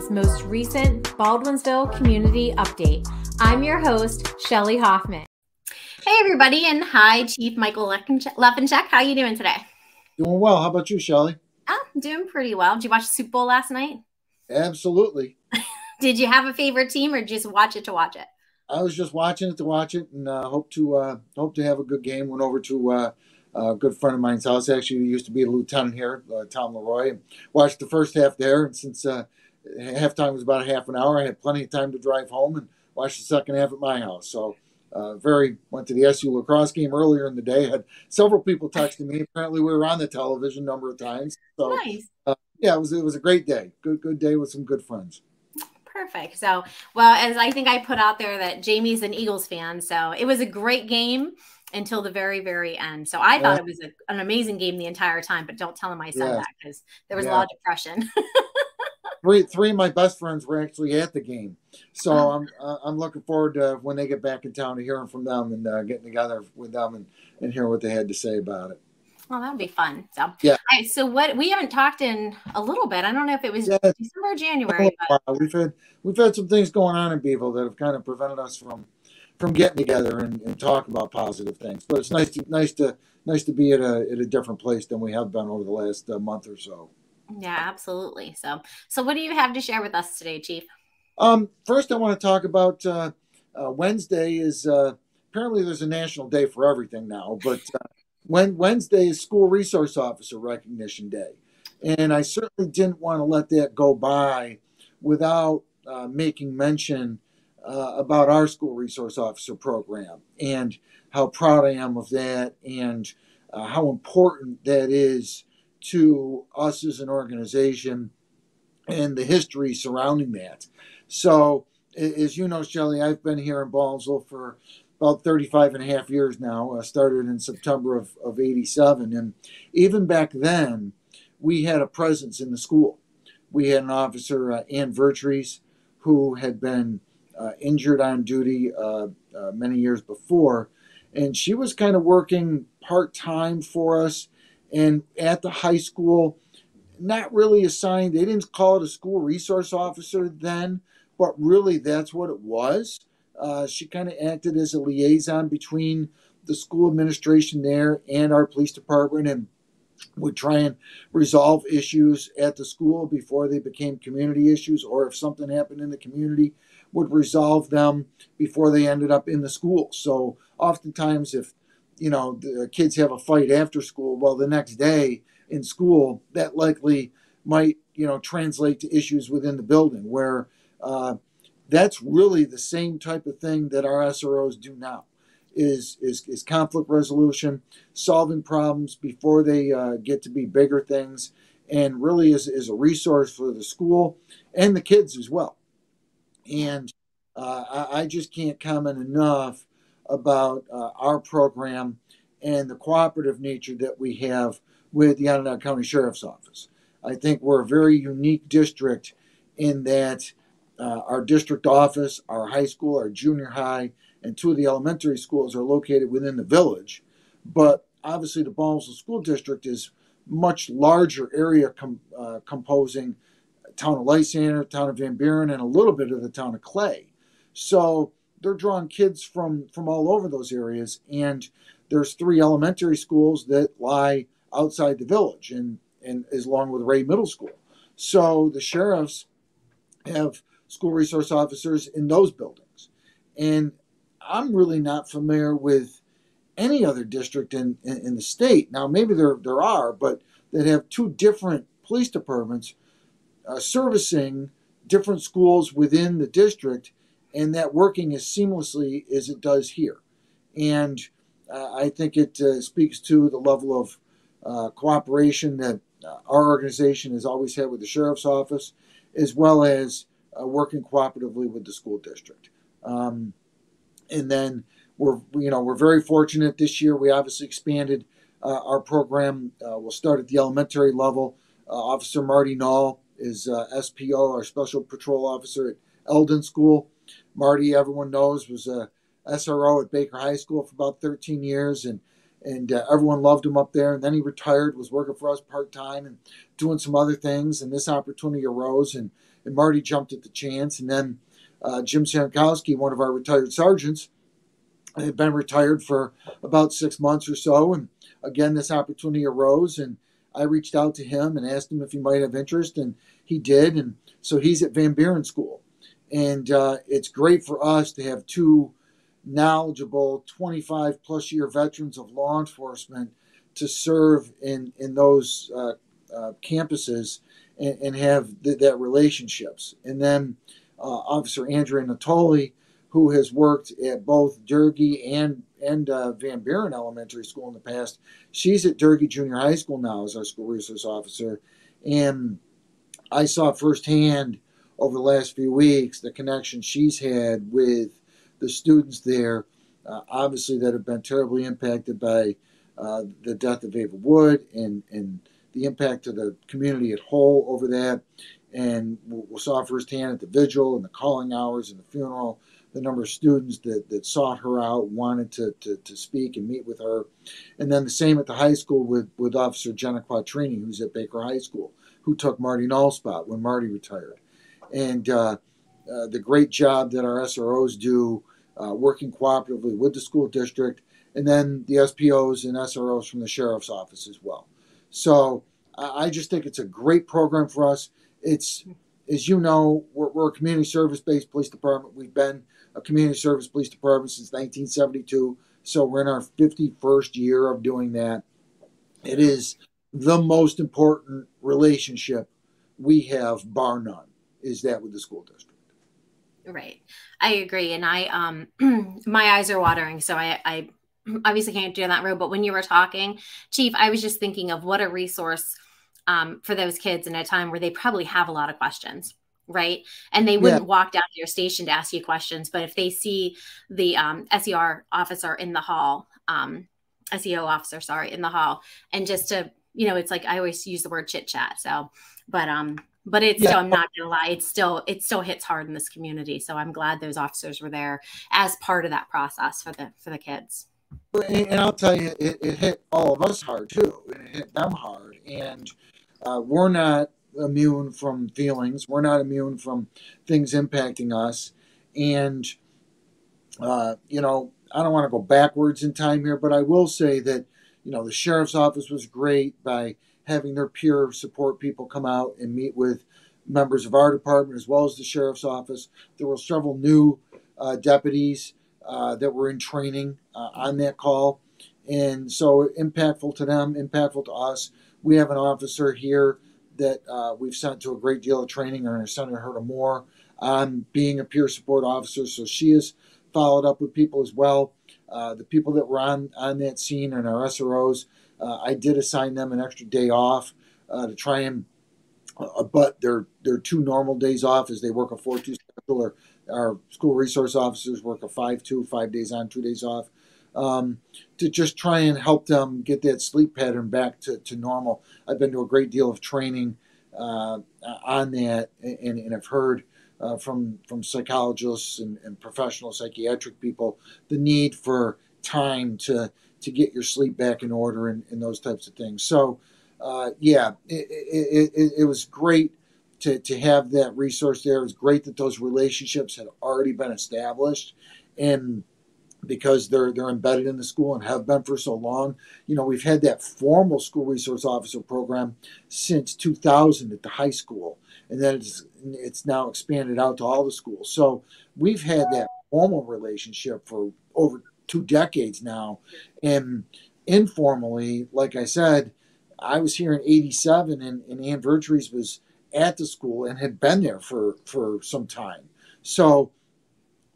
County's most recent Baldwinsville community update. I'm your host, Shelly Hoffman. Hey everybody, and hi Chief Michael Lefancheck. How are you doing today? Doing well. How about you, Shelly? Oh, I'm doing pretty well. Did you watch the Super Bowl last night? Absolutely. Did you have a favorite team or just watch it to watch it? I was just watching it to watch it, and hope to have a good game. Went over to a good friend of mine's house. Actually, he used to be a lieutenant here, Tom Leroy. And watched the first half there, and since halftime was about a half an hour, I had plenty of time to drive home and watch the second half at my house. So, went to the SU lacrosse game earlier in the day. Had several people texting me. Apparently, we were on the television a number of times. So, nice. Yeah, it was a great day. Good day with some good friends. Perfect. So, well, as I think I put out there that Jamie's an Eagles fan, so it was a great game until the very, very end. So I thought it was an amazing game the entire time, but don't tell him I said that because there was a lot of depression. Three of my best friends were actually at the game, so I'm looking forward to when they get back in town to hearing from them and getting together with them and hearing what they had to say about it. Well, that'll be fun. So, yeah. All right, so what we haven't talked in a little bit. I don't know if it was December or January. But we've had some things going on in Beeville that have kind of prevented us from getting together and talk about positive things. But it's nice to be at a different place than we have been over the last month or so. Yeah, absolutely. So what do you have to share with us today, Chief? First, I want to talk about Wednesday is apparently there's a national day for everything now, but Wednesday is School Resource Officer Recognition Day. And I certainly didn't want to let that go by without making mention about our School Resource Officer program and how proud I am of that and how important that is to us as an organization and the history surrounding that. So, as you know, Shelley, I've been here in Baldwinsville for about 35 and a half years now. I started in September of 87. And even back then, we had a presence in the school. We had an officer, Ann Vertrees, who had been injured on duty many years before. And she was kind of working part-time for us. And at the high school, not really assigned, they didn't call it a school resource officer then, but really that's what it was. She kind of acted as a liaison between the school administration there and our police department and would try and resolve issues at the school before they became community issues, or if something happened in the community, would resolve them before they ended up in the school. So oftentimes if, the kids have a fight after school, well, the next day in school, that likely might, translate to issues within the building where that's really the same type of thing that our SROs do now is conflict resolution, solving problems before they get to be bigger things, and really is a resource for the school and the kids as well. And I just can't comment enough about our program and the cooperative nature that we have with the Onondaga County Sheriff's Office. I think we're a very unique district in that our district office, our high school, our junior high, and two of the elementary schools are located within the village. But obviously the Baldwinsville School District is much larger area composing town of Lysander, town of Van Buren, and a little bit of the town of Clay. So they're drawing kids from all over those areas. And there's 3 elementary schools that lie outside the village and is along with Ray Middle School. So the sheriffs have school resource officers in those buildings. And I'm really not familiar with any other district in the state. Now, maybe there are, but that have 2 different police departments servicing different schools within the district, and that working as seamlessly as it does here. And I think it speaks to the level of cooperation that our organization has always had with the sheriff's office, as well as working cooperatively with the school district. And then we're very fortunate this year. We obviously expanded our program. We'll start at the elementary level. Officer Marty Knoll is SPO, our Special Patrol Officer at Eldon School. Marty, everyone knows, was a SRO at Baker High School for about 13 years, and everyone loved him up there. And then he retired, was working for us part-time and doing some other things, and this opportunity arose, and and Marty jumped at the chance. And then Jim Sankowski, one of our retired sergeants, had been retired for about 6 months or so. And again, this opportunity arose, and I reached out to him and asked him if he might have interest, and he did. And so he's at Van Buren School. And it's great for us to have two knowledgeable 25 plus year veterans of law enforcement to serve in those campuses and have that relationships. And then Officer Andrea Natoli, who has worked at both Durgee and Van Buren Elementary School in the past. She's at Durgee Junior High School now as our school resource officer. And I saw firsthand over the last few weeks the connection she's had with the students there, obviously that have been terribly impacted by the death of Ava Wood and the impact to the community at whole over that. And we saw firsthand at the vigil and the calling hours and the funeral, the number of students that sought her out, wanted to speak and meet with her. And then the same at the high school with Officer Jenna Quattrini, who's at Baker High School, who took Marty Null's spot when Marty retired. And the great job that our SROs do working cooperatively with the school district, and then the SPOs and SROs from the sheriff's office as well. So I just think it's a great program for us. It's, as you know, we're a community service-based police department. We've been a community service police department since 1972, so we're in our 51st year of doing that. It is the most important relationship we have, bar none, is that with the school district. Right. I agree. And I, my eyes are watering. So I obviously can't do that road, but when you were talking, Chief, I was just thinking of what a resource for those kids in a time where they probably have a lot of questions, right? And they wouldn't walk down to your station to ask you questions, but if they see the SER officer in the hall, SEO officer, sorry, in the hall, and just to, you know, it's like, I always use the word chit chat. So, but it's still, I'm not gonna lie, it still hits hard in this community. So I'm glad those officers were there as part of that process for the kids. And I'll tell you, it hit all of us hard too. It hit them hard. And we're not immune from feelings. We're not immune from things impacting us. And, you know, I don't want to go backwards in time here, but I will say that, you know, the sheriff's office was great by having their peer support people come out and meet with members of our department as well as the sheriff's office. There were several new deputies that were in training on that call. And so impactful to them, impactful to us. We have an officer here that we've sent to a great deal of training, and are sending her to more on being a peer support officer. So she has followed up with people as well. The people that were on that scene and our SROs, I did assign them an extra day off to try and, but they're 2 normal days off as they work a 4-2 schedule, or our school resource officers work a 5-2, 5 days on, 2 days off, to just try and help them get that sleep pattern back to normal. I've been to a great deal of training on that, and I've heard from psychologists and professional psychiatric people the need for time to get your sleep back in order and those types of things. So, it was great to have that resource there. It was great that those relationships had already been established, and because they're embedded in the school and have been for so long. You know, we've had that formal school resource officer program since 2000 at the high school, and then it's now expanded out to all the schools. So we've had that formal relationship for over 2 decades now. And informally, like I said, I was here in 87, and Ann Vertrees was at the school and had been there for some time. So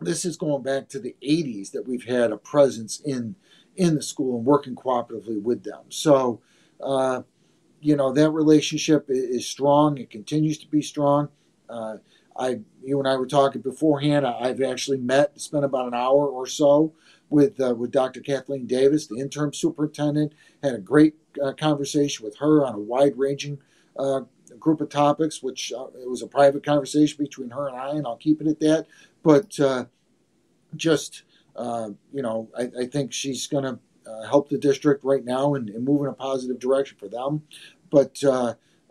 this is going back to the 80s that we've had a presence in the school and working cooperatively with them. So, you know, that relationship is strong. It continues to be strong. You and I were talking beforehand. I've actually spent about an hour or so with Dr. Kathleen Davis, the interim superintendent. Had a great conversation with her on a wide-ranging group of topics, which it was a private conversation between her and I, and I'll keep it at that. But you know, I think she's going to help the district right now and move in a positive direction for them. But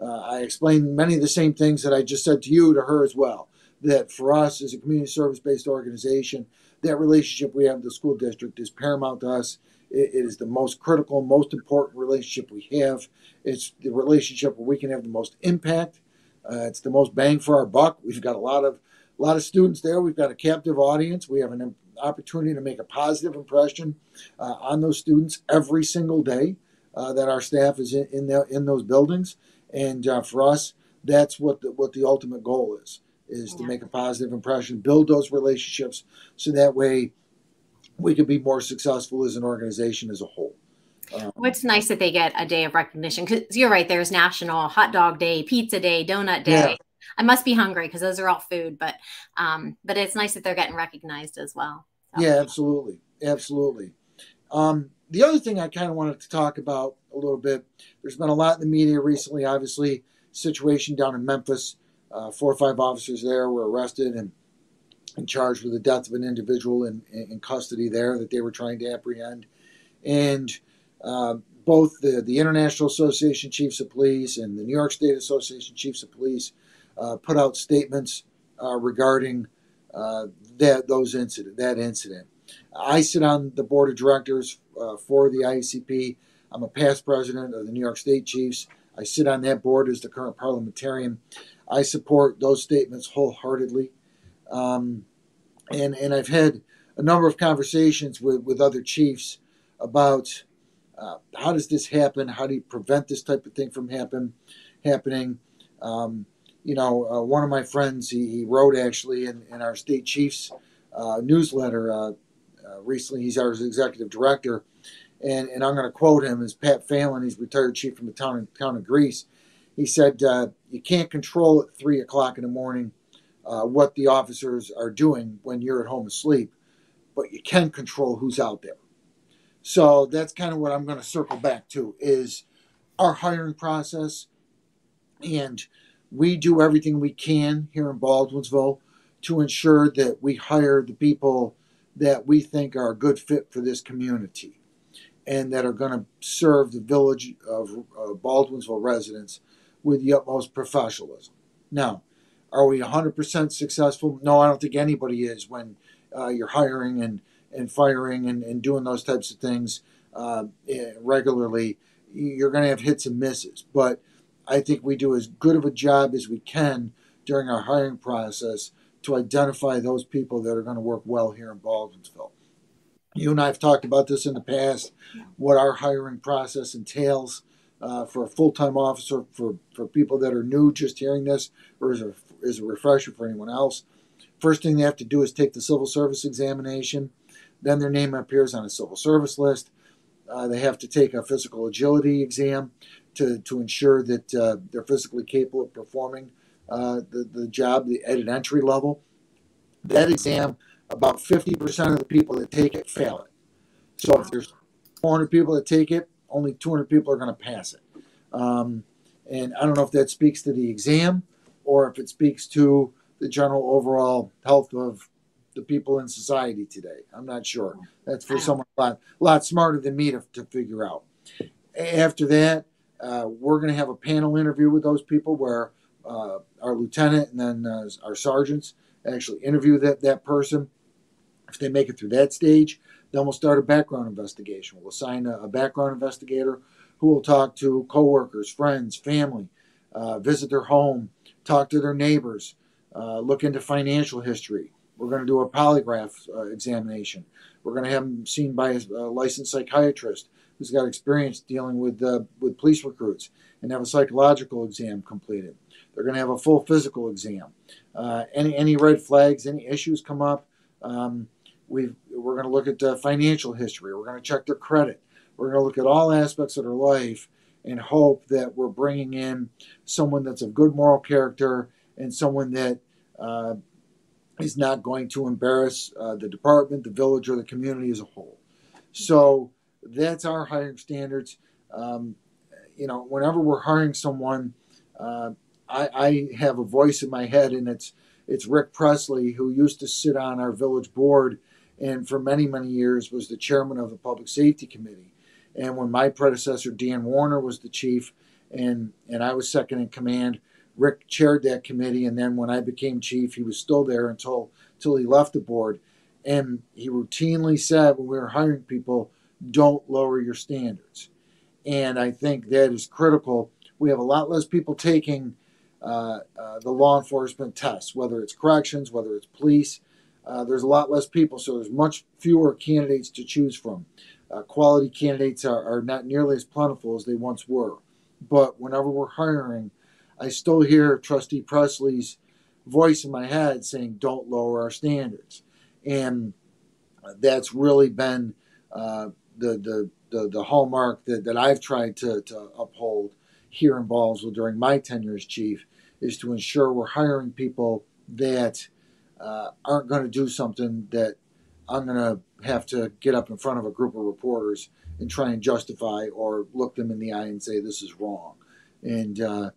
I explained many of the same things that I just said to you to her as well. That for us as a community service-based organization, that relationship we have with the school district is paramount to us. It is the most critical, most important relationship we have. It's the relationship where we can have the most impact. It's the most bang for our buck. We've got a lot of students there. We've got a captive audience. We have an opportunity to make a positive impression on those students every single day that our staff is in those buildings. And for us, that's what the ultimate goal is to make a positive impression, build those relationships, so that way we can be more successful as an organization as a whole. Well, it's nice that they get a day of recognition, because you're right. There's National Hot Dog Day, Pizza Day, Donut Day. Yeah. I must be hungry because those are all food, but it's nice that they're getting recognized as well. So. Yeah, absolutely, absolutely. The other thing I kind of wanted to talk about a little bit, there's been a lot in the media recently, obviously, situation down in Memphis. 4 or 5 officers there were arrested and charged with the death of an individual in custody there that they were trying to apprehend. And both the International Association of Chiefs of Police and the New York State Association of Chiefs of Police put out statements regarding that incident. I sit on the board of directors for the IACP. I'm a past president of the New York State Chiefs. I sit on that board as the current parliamentarian. I support those statements wholeheartedly. And I've had a number of conversations with other chiefs about how does this happen? How do you prevent this type of thing from happening? One of my friends, he wrote actually in our state chiefs newsletter recently. He's our executive director, and I'm going to quote him as Pat Phelan. He's retired chief from the town of Greece. He said, "You can't control at 3 o'clock in the morning what the officers are doing when you're at home asleep, but you can control who's out there." So that's kind of what I'm going to circle back to is our hiring process. And we do everything we can here in Baldwinsville to ensure that we hire the people that we think are a good fit for this community and that are going to serve the village of Baldwinsville residents with the utmost professionalism. Now, are we 100% successful? No, I don't think anybody is when you're hiring and firing and doing those types of things regularly. You're going to have hits and misses. But I think we do as good of a job as we can during our hiring process to identify those people that are going to work well here in Baldwinsville. You and I have talked about this in the past, what our hiring process entails for a full-time officer, for people that are new just hearing this, or as a refresher for anyone else. First thing they have to do is take the civil service examination. Then their name appears on a civil service list. They have to take a physical agility exam to ensure that they're physically capable of performing the job at an entry level. That exam, about 50% of the people that take it fail it. So if there's 400 people that take it, only 200 people are going to pass it. And I don't know if that speaks to the exam or if it speaks to the general overall health of the people in society today. I'm not sure. That's for someone a lot smarter than me to figure out. After that, we're going to have a panel interview with those people where our lieutenant and then our sergeants actually interview that person. If they make it through that stage, then we'll start a background investigation. We'll assign a background investigator who will talk to coworkers, friends, family, visit their home, talk to their neighbors, look into financial history. We're going to do a polygraph examination. We're going to have them seen by a licensed psychiatrist who's got experience dealing with police recruits and have a psychological exam completed. They're going to have a full physical exam. Any red flags, any issues come up, we're going to look at financial history. We're going to check their credit. We're going to look at all aspects of their life and hope that we're bringing in someone that's of good moral character and someone that is not going to embarrass the department, the village, or the community as a whole. So that's our hiring standards. Whenever we're hiring someone, I have a voice in my head, and it's Rick Presley, who used to sit on our village board and for many, many years was the chairman of the Public Safety Committee. And when my predecessor, Dan Warner, was the chief, and I was second in command. Rick chaired that committee, and then when I became chief, he was still there until he left the board. And he routinely said when we were hiring people, don't lower your standards. And I think that is critical. We have a lot less people taking the law enforcement tests, whether it's corrections, whether it's police. There's a lot less people, so there's much fewer candidates to choose from. Quality candidates are not nearly as plentiful as they once were. But whenever we're hiring, I still hear Trustee Presley's voice in my head saying, don't lower our standards. And that's really been the hallmark that I've tried to uphold here in Baldwinsville during my tenure as chief, is to ensure we're hiring people that aren't going to do something that I'm going to have to get up in front of a group of reporters and try and justify or look them in the eye and say this is wrong. And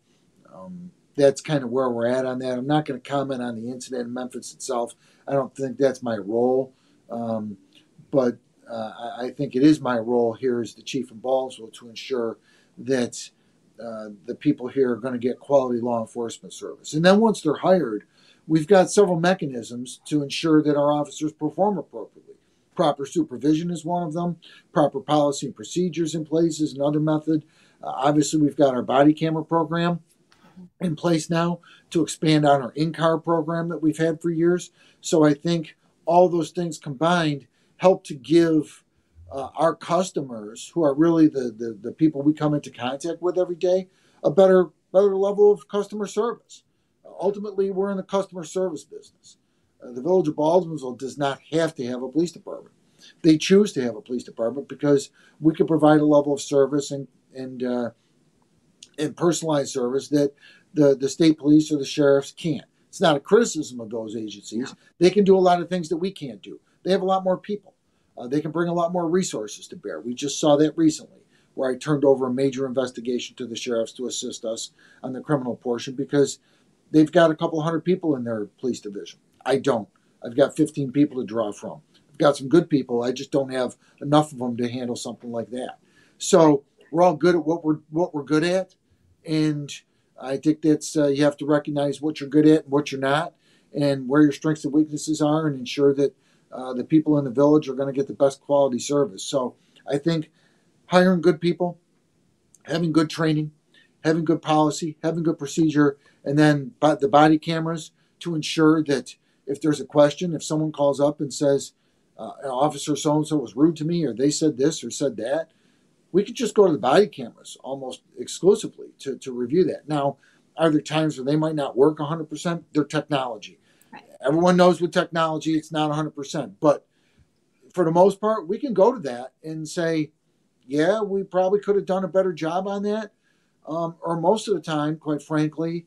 that's kind of where we're at on that. I'm not going to comment on the incident in Memphis itself. I don't think that's my role. But I think it is my role here as the chief in Baldwinsville to ensure that the people here are going to get quality law enforcement service. And then once they're hired, we've got several mechanisms to ensure that our officers perform appropriately. Proper supervision is one of them. Proper policy and procedures in place is another method. Obviously, we've got our body camera program in place now to expand on our in-car program that we've had for years. So I think all those things combined help to give our customers, who are really the people we come into contact with every day, a better level of customer service. Ultimately, we're in the customer service business. The village of Baldwinsville does not have to have a police department. They choose to have a police department because we can provide a level of service and personalized service that the state police or the sheriffs can't. It's not a criticism of those agencies. They can do a lot of things that we can't do. They have a lot more people. They can bring a lot more resources to bear. We just saw that recently, where I turned over a major investigation to the sheriffs to assist us on the criminal portion because they've got a couple hundred people in their police division. I don't. I've got 15 people to draw from. I've got some good people. I just don't have enough of them to handle something like that. So we're all good at what we're good at, and I think that's you have to recognize what you're good at and what you're not, and where your strengths and weaknesses are, and ensure that the people in the village are going to get the best quality service. So I think hiring good people, having good training, having good policy, having good procedure, and then the body cameras to ensure that if there's a question, if someone calls up and says, officer so-and-so was rude to me, or they said this or said that, we could just go to the body cameras almost exclusively to review that. Now, are there times where they might not work 100%? They're technology. Right. Everyone knows with technology, it's not 100%. But for the most part, we can go to that and say, yeah, we probably could have done a better job on that. Or most of the time, quite frankly,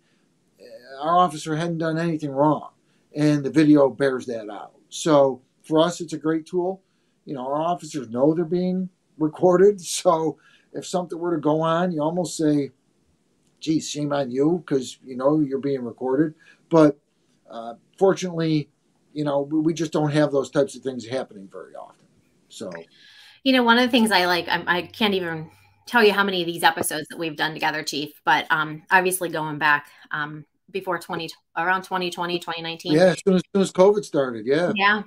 our officer hadn't done anything wrong. And the video bears that out. So for us, it's a great tool. You know, our officers know they're being recorded. So if something were to go on, you almost say, geez, shame on you, because, you know, you're being recorded. But fortunately, you know, we just don't have those types of things happening very often. So, you know, one of the things I like, I can't even tell you how many of these episodes that we've done together, Chief, but obviously going back before around 2020, 2019. Yeah, as soon as COVID started, yeah. Yeah.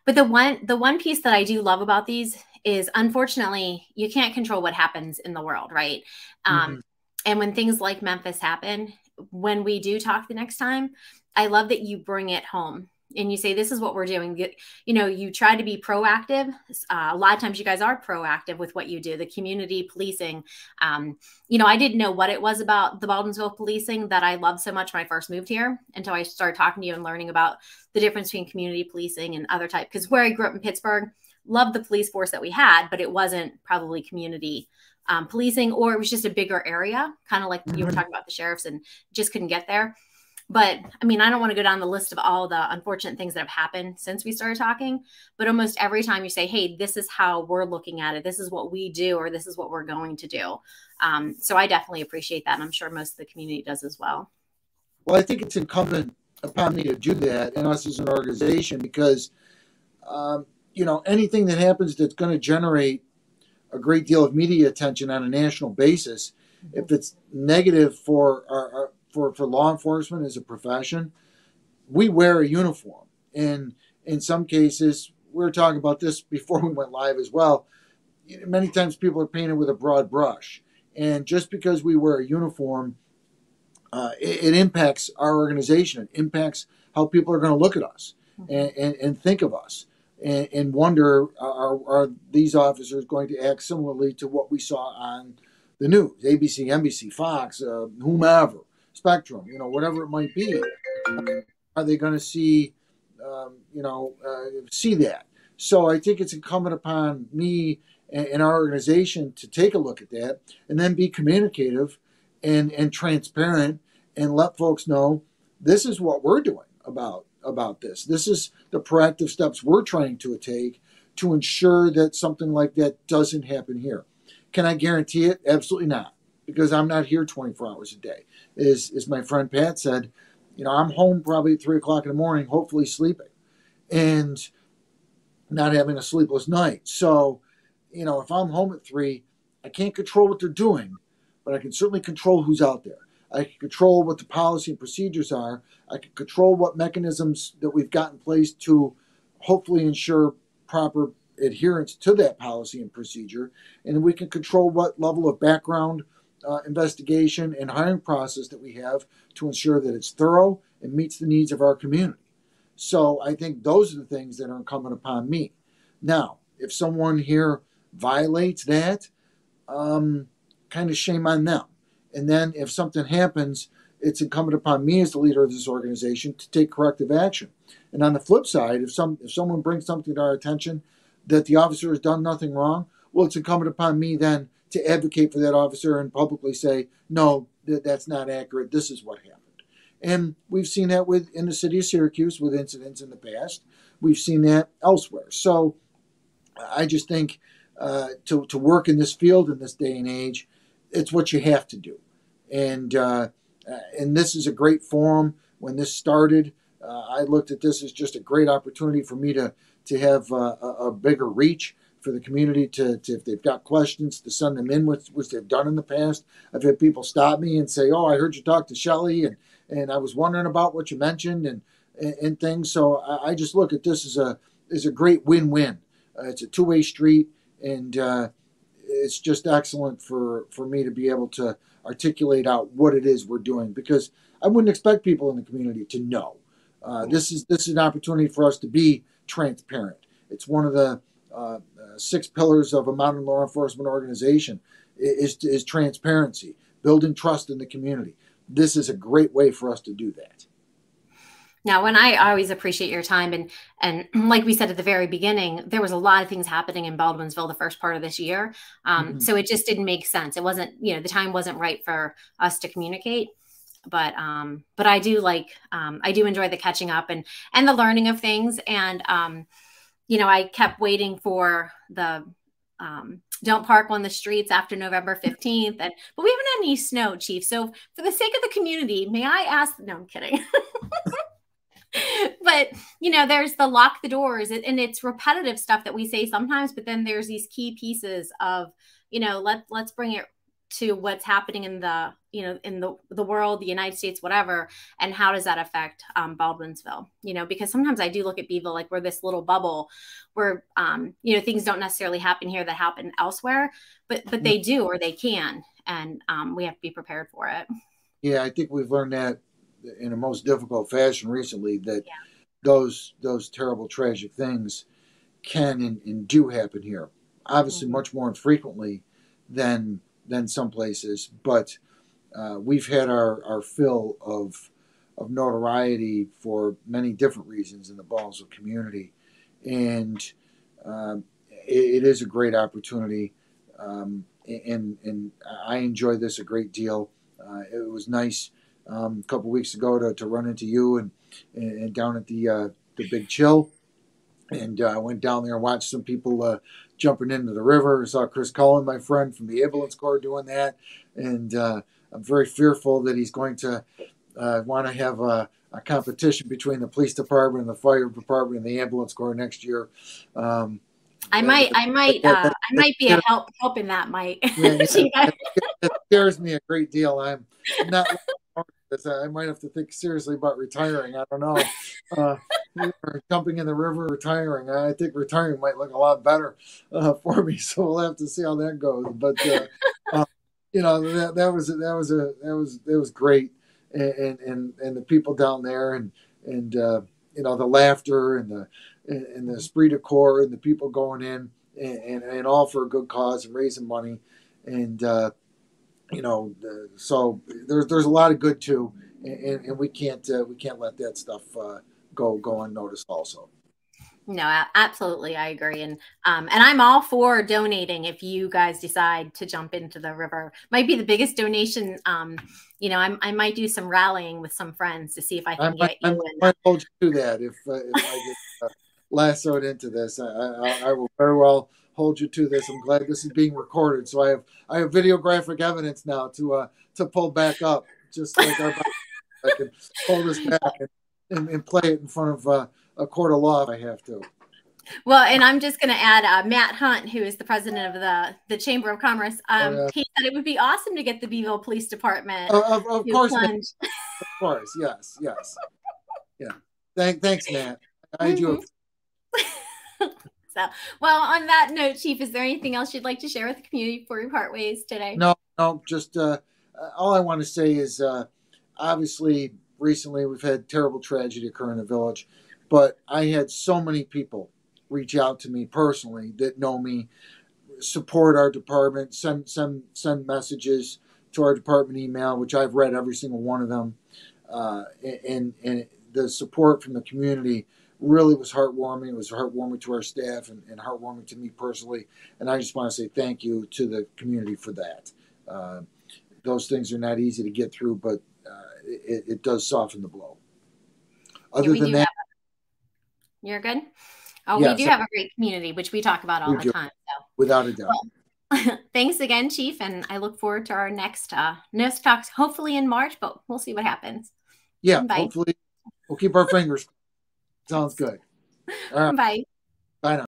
But the one piece that I do love about these is, unfortunately, you can't control what happens in the world, right? And when things like Memphis happen, when we do talk the next time, I love that you bring it home and you say, this is what we're doing. You know, you try to be proactive. A lot of times you guys are proactive with what you do, the community policing. You know, I didn't know what it was about the Baldwinsville policing that I loved so much when I first moved here until I started talking to you and learning about the difference between community policing and other type. Because where I grew up in Pittsburgh, loved the police force that we had, but it wasn't probably community policing, or it was just a bigger area, kind of like you were talking about the sheriffs and just couldn't get there. But I mean, I don't want to go down the list of all the unfortunate things that have happened since we started talking, but almost every time you say, hey, this is how we're looking at it, this is what we do, or this is what we're going to do. So I definitely appreciate that. And I'm sure most of the community does as well. Well, I think it's incumbent upon me to do that, and us as an organization, because, you know, anything that happens that's going to generate a great deal of media attention on a national basis If it's negative for for law enforcement as a profession, we wear a uniform. And in some cases, we were talking about this before we went live as well. Many times people are painted with a broad brush. And just because we wear a uniform, it impacts our organization. It impacts how people are going to look at us and think of us and wonder, are these officers going to act similarly to what we saw on the news, ABC, NBC, Fox, whomever, Spectrum, whatever it might be. Are they going to see, see that? So I think it's incumbent upon me and our organization to take a look at that and then be communicative and transparent and let folks know this is what we're doing about this. This is the proactive steps we're trying to take to ensure that something like that doesn't happen here. Can I guarantee it? Absolutely not, because I'm not here 24 hours a day. As my friend Pat said, I'm home probably at 3 o'clock in the morning, hopefully sleeping and not having a sleepless night. So, if I'm home at 3, I can't control what they're doing, but I can certainly control who's out there. I can control what the policy and procedures are. I can control what mechanisms that we've got in place to hopefully ensure proper adherence to that policy and procedure. And we can control what level of background investigation and hiring process that we have to ensure that it's thorough and meets the needs of our community. So I think those are the things that are incumbent upon me. Now, if someone here violates that, kind of shame on them. And then if something happens, it's incumbent upon me as the leader of this organization to take corrective action. And on the flip side, if someone brings something to our attention that the officer has done nothing wrong, well, it's incumbent upon me then to advocate for that officer and publicly say, no, that's not accurate. This is what happened. And we've seen that in the city of Syracuse with incidents in the past. We've seen that elsewhere. So I just think to work in this field in this day and age, it's what you have to do. And this is a great forum. When this started, I looked at this as just a great opportunity for me to have a bigger reach for the community to if they've got questions, to send them in, which they've done in the past. I've had people stop me and say, oh, I heard you talk to Shelley, and I was wondering about what you mentioned and things. So I just look at this as a great win-win. It's a two-way street, and it's just excellent for me to be able to articulate out what it is we're doing, because I wouldn't expect people in the community to know. This is an opportunity for us to be transparent. It's one of the 6 pillars of a modern law enforcement organization is transparency, building trust in the community. This is a great way for us to do that. Now, when I always appreciate your time, and like we said at the very beginning, there was a lot of things happening in Baldwinsville the first part of this year. So it just didn't make sense. It wasn't, the time wasn't right for us to communicate. But I do I do enjoy the catching up and the learning of things. And, I kept waiting for the don't park on the streets after November 15th. But we haven't had any snow, Chief. So for the sake of the community, may I ask? No, I'm kidding. But, there's the lock the doors, and it's repetitive stuff that we say sometimes, but then there's these key pieces of, let's bring it to what's happening in the, in the world, the United States, whatever. And how does that affect Baldwinsville? Because sometimes I do look at Beeville like we're this little bubble where, things don't necessarily happen here that happen elsewhere, but they do, or they can. And we have to be prepared for it. Yeah, I think we've learned that in a most difficult fashion recently, that those terrible, tragic things can and do happen here. Obviously, much more infrequently than some places, but we've had our fill of notoriety for many different reasons in the Baldwinsville community, and it is a great opportunity, and I enjoy this a great deal. It was nice a couple of weeks ago to run into you and down at the Big Chill, and I went down there and watched some people jumping into the river. I saw Chris Cullen, my friend from the ambulance corps, doing that, and I'm very fearful that he's going to want to have a competition between the police department and the fire department and the ambulance corps next year. I might might be a help in that, Mike. Yeah, it scares me a great deal. I'm not. I might have to think seriously about retiring. I don't know. Jumping in the river, retiring. I think retiring might look a lot better for me. So we'll have to see how that goes. But that was great, and the people down there, and the laughter and the esprit de corps, and the people going in, and all for a good cause and raising money, and so there's a lot of good too, and we can't let that stuff go unnoticed also. No, absolutely, I agree, and I'm all for donating if you guys decide to jump into the river. Might be the biggest donation. I might do some rallying with some friends to see if I can get you. I might hold you to that if I get lassoed into this. I will very well hold you to this. I'm glad this is being recorded, so I have videographic evidence now to pull back up, just like I can pull this back and play it in front of a court of law if I have to. Well, and I'm just going to add Matt Hunt, who is the president of the Chamber of Commerce. He said it would be awesome to get the Beeville Police Department. Of course, Matt. Of course, yes, yeah. Thanks, Matt. I do. So, well, on that note, Chief, is there anything else you'd like to share with the community before we part ways today? No, just all I want to say is obviously recently we've had terrible tragedy occur in the village, but I had so many people reach out to me personally that know me, support our department, send messages to our department email, which I've read every single one of them, and the support from the community really was heartwarming. It was heartwarming to our staff and heartwarming to me personally. And I just want to say thank you to the community for that. Those things are not easy to get through, but it does soften the blow. Other than that, you're good. Oh, yes, we do have a great community, which we talk about all the time. So. Without a doubt. Well, thanks again, Chief, and I look forward to our next talks, hopefully in March, but we'll see what happens. Yeah, hopefully we'll keep our fingers. Sounds good. Bye.